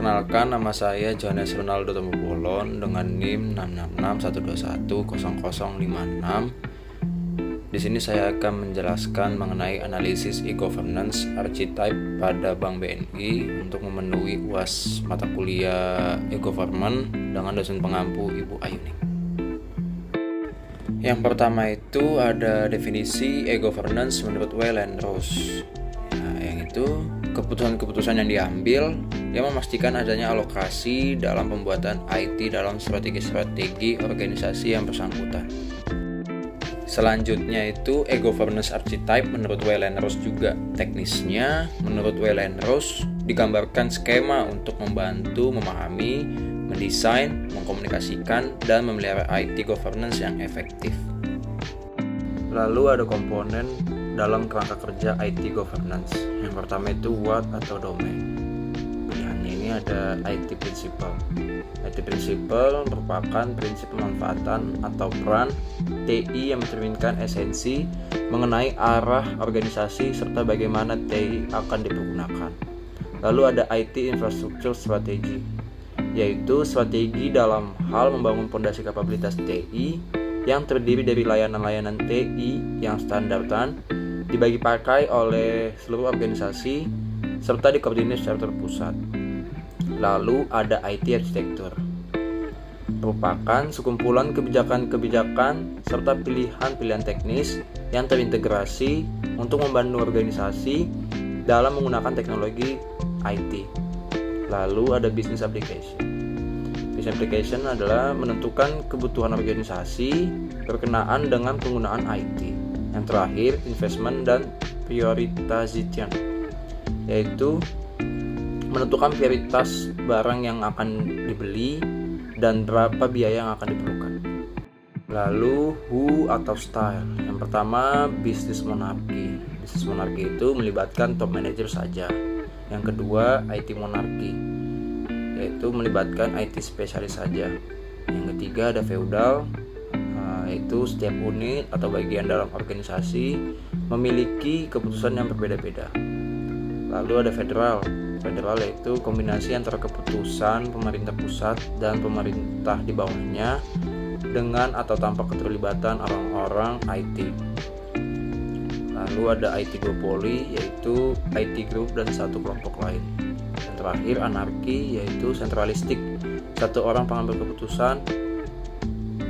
Perkenalkan, nama saya Johannes Ronaldo Tomobolon dengan NIM 66612100056. Di sini saya akan menjelaskan mengenai analisis e-governance archetype pada Bank BNI untuk memenuhi UAS mata kuliah e-government dengan dosen pengampu Ibu Ayuning. Yang pertama itu ada definisi e-governance menurut Weil and Rose. Yang itu keputusan-keputusan yang diambil yang memastikan adanya alokasi dalam pembuatan IT dalam strategi-strategi organisasi yang bersangkutan. Selanjutnya itu e-governance archetype menurut Weil and Rose juga. Teknisnya, menurut Weil and Rose digambarkan skema untuk membantu memahami, mendesain, mengkomunikasikan, dan memelihara IT governance yang efektif. Lalu ada komponen dalam kerangka kerja IT governance. Yang pertama itu what atau domain. Pilihannya ini ada IT principle. IT principle merupakan prinsip pemanfaatan atau peran TI yang mencerminkan esensi mengenai arah organisasi serta bagaimana TI akan dipergunakan. Lalu ada IT infrastructure strategy, yaitu strategi dalam hal membangun fondasi kapabilitas TI yang terdiri dari layanan-layanan TI yang standaran dibagi pakai oleh seluruh organisasi serta dikoordinir secara terpusat. Lalu ada IT arsitektur, merupakan sekumpulan kebijakan-kebijakan serta pilihan-pilihan teknis yang terintegrasi untuk membantu organisasi dalam menggunakan teknologi IT. Lalu ada business application. Business application adalah menentukan kebutuhan organisasi berkenaan dengan penggunaan IT. Yang terakhir, investment dan prioritization, yaitu menentukan prioritas barang yang akan dibeli dan berapa biaya yang akan diperlukan. Lalu who atau style. Yang pertama, business monarchy. Business monarchy itu melibatkan top manager saja. Yang kedua, IT monarchy, yaitu melibatkan IT spesialis saja. Yang ketiga ada feudal, yaitu setiap unit atau bagian dalam organisasi memiliki keputusan yang berbeda-beda. Lalu ada federal. Federal yaitu kombinasi antara keputusan pemerintah pusat dan pemerintah di bawahnya dengan atau tanpa keterlibatan orang-orang IT. Lalu ada IT duopoly, yaitu IT group dan satu kelompok lain. Dan terakhir anarki, yaitu sentralistik, satu orang pengambil keputusan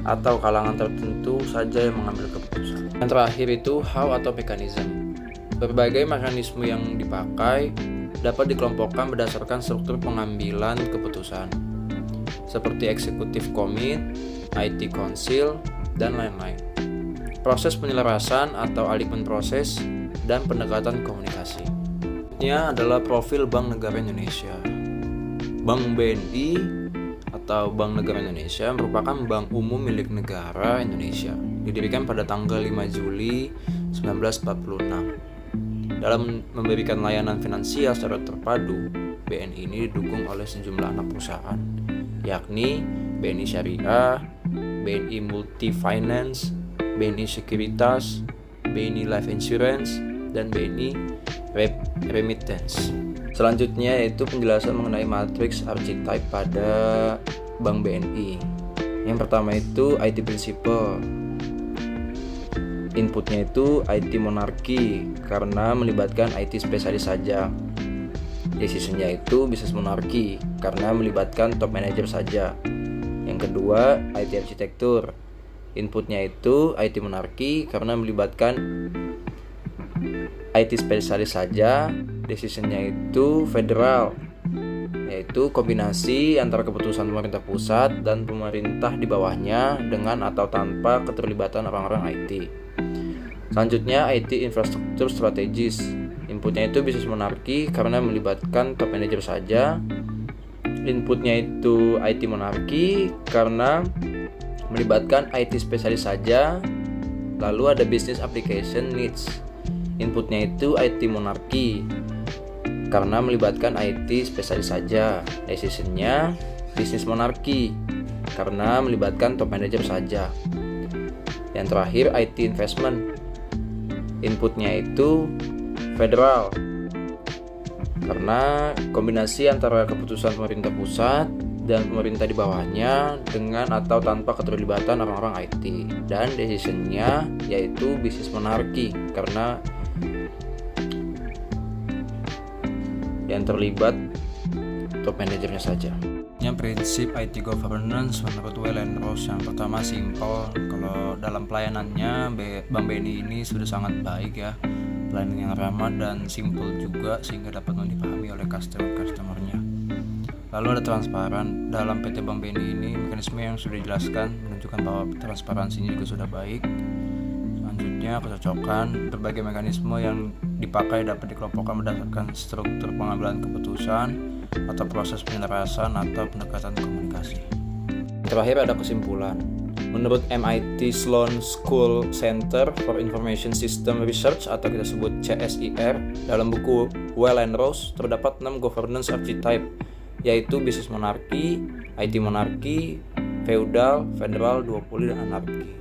atau kalangan tertentu saja yang mengambil keputusan. Yang terakhir itu how atau mekanisme. Berbagai mekanisme yang dipakai dapat dikelompokkan berdasarkan struktur pengambilan keputusan, seperti executive commit, IT council, dan lain-lain. Proses penyelarasan atau alignment proses dan pendekatan komunikasi. Ini adalah profil Bank Negara Indonesia. Bank BNI atau Bank Negara Indonesia merupakan bank umum milik negara Indonesia, didirikan pada tanggal 5 Juli 1946. Dalam memberikan layanan finansial secara terpadu, BNI ini didukung oleh sejumlah anak perusahaan, yakni BNI Syariah, BNI Multi Finance, BNI Sekuritas, BNI Life Insurance, dan BNI Remittance. Selanjutnya yaitu penjelasan mengenai matriks archetype pada Bank BNI. Yang pertama itu IT principle. Inputnya itu IT monarki karena melibatkan IT spesialis saja. Decisionnya itu business monarki karena melibatkan top manager saja. Yang kedua IT arsitektur. Inputnya itu IT monarki karena melibatkan IT spesialis saja. Decisionnya itu federal, yaitu kombinasi antara keputusan pemerintah pusat dan pemerintah di bawahnya dengan atau tanpa keterlibatan orang-orang IT. Selanjutnya IT infrastruktur strategis. Inputnya itu bisnis monarki karena melibatkan top manager saja. Inputnya itu IT monarki karena melibatkan IT spesialis saja. Lalu ada business application needs. Inputnya itu IT monarki karena melibatkan IT spesialis saja. Decisionnya bisnis monarki karena melibatkan top manager saja. Yang terakhir IT investment. Inputnya itu federal Karena kombinasi antara keputusan pemerintah pusat dan pemerintah di bawahnya dengan atau tanpa keterlibatan orang-orang IT, dan decision-nya yaitu bisnis monarki karena yang terlibat top manajernya saja. Prinsip IT governance menurut Weil and Ross yang pertama simple. Kalau dalam pelayanannya Bank BNI ini sudah sangat baik ya, pelayanan yang ramah dan simple juga sehingga dapat dipahami oleh customer-nya. Lalu ada transparan. Dalam PT Bank BNI ini mekanisme yang sudah dijelaskan menunjukkan bahwa transparansinya juga sudah baik. Selanjutnya kecocokan. Berbagai mekanisme yang dipakai dapat dikelompokkan berdasarkan struktur pengambilan keputusan atau proses penyelarasan atau pendekatan komunikasi. Terakhir ada kesimpulan. Menurut MIT Sloan School Center for Information System Research atau kita sebut CSIR, dalam buku Weil and Ross terdapat 6 governance archetype, yaitu bisnis monarki, IT monarki, feudal, federal, duopoli, dan anarki.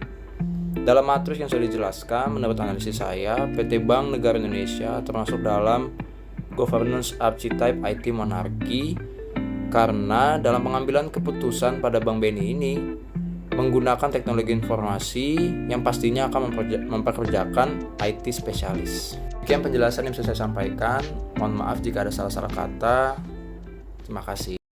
Dalam matriks yang sudah dijelaskan, menurut analisis saya, PT Bank Negara Indonesia termasuk dalam governance archetype IT monarki karena dalam pengambilan keputusan pada Bank BNI ini menggunakan teknologi informasi yang pastinya akan mempekerjakan IT spesialis. Sekian penjelasan yang bisa saya sampaikan. Mohon maaf jika ada salah-salah kata. Terima kasih.